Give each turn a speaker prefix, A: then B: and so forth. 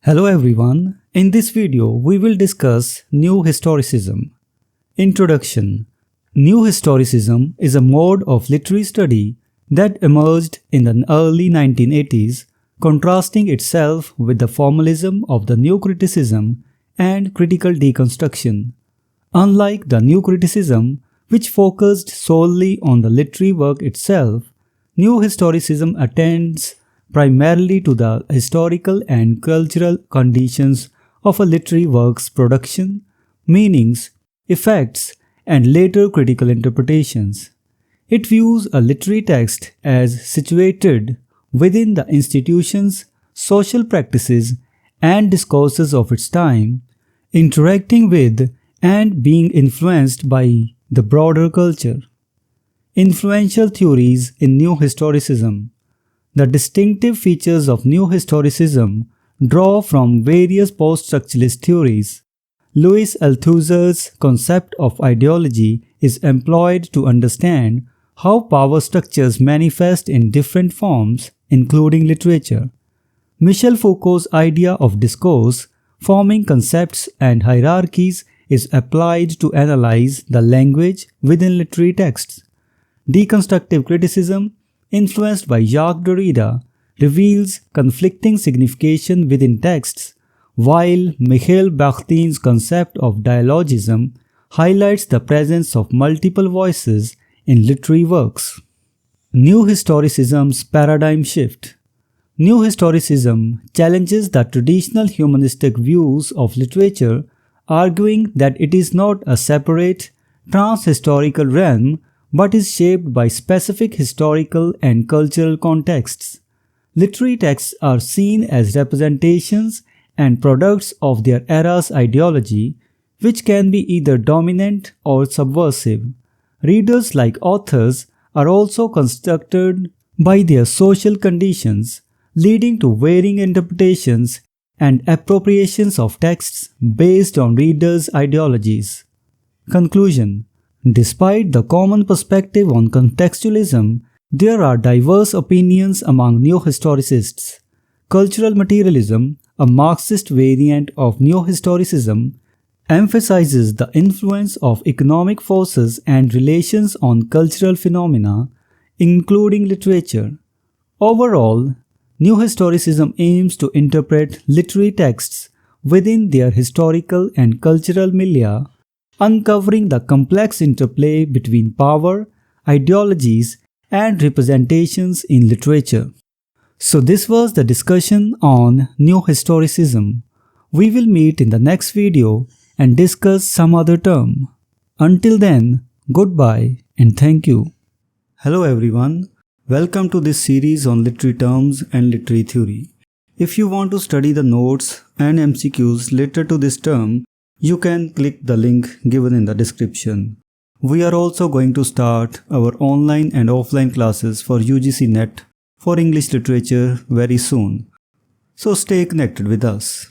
A: Hello everyone, in this video we will discuss New Historicism. Introduction. New Historicism is a mode of literary study that emerged in the early 1980s, contrasting itself with the formalism of the New Criticism and critical deconstruction. Unlike the New Criticism, which focused solely on the literary work itself, New Historicism attends primarily to the historical and cultural conditions of a literary work's production, meanings, effects, and later critical interpretations. It views a literary text as situated within the institutions, social practices, and discourses of its time, interacting with and being influenced by the broader culture. Influential theories in New Historicism. The distinctive features of New Historicism draw from various post-structuralist theories. Louis Althusser's concept of ideology is employed to understand how power structures manifest in different forms, including literature. Michel Foucault's idea of discourse, forming concepts and hierarchies, is applied to analyze the language within literary texts. Deconstructive criticism, influenced by Jacques Derrida, reveals conflicting signification within texts, while Michael Bachtin's concept of dialogism highlights the presence of multiple voices in literary works. New Historicism's paradigm shift. New Historicism challenges the traditional humanistic views of literature, arguing that it is not a separate, trans-historical realm but is shaped by specific historical and cultural contexts. Literary texts are seen as representations and products of their era's ideology, which can be either dominant or subversive. Readers, like authors, are also constructed by their social conditions, leading to varying interpretations and appropriations of texts based on readers' ideologies. Conclusion. Despite the common perspective on contextualism, there are diverse opinions among New Historicists. Cultural materialism, a Marxist variant of New Historicism, emphasizes the influence of economic forces and relations on cultural phenomena, including literature. Overall, New Historicism aims to interpret literary texts within their historical and cultural milieu, uncovering the complex interplay between power, ideologies, and representations in literature. So this was the discussion on New Historicism. We will meet in the next video and discuss some other term. Until then, goodbye and thank you. Hello everyone, welcome to this series on literary terms and literary theory. If you want to study the notes and MCQs related to this term, you can click the link given in the description. We are also going to start our online and offline classes for UGC NET for English literature very soon. So stay connected with us.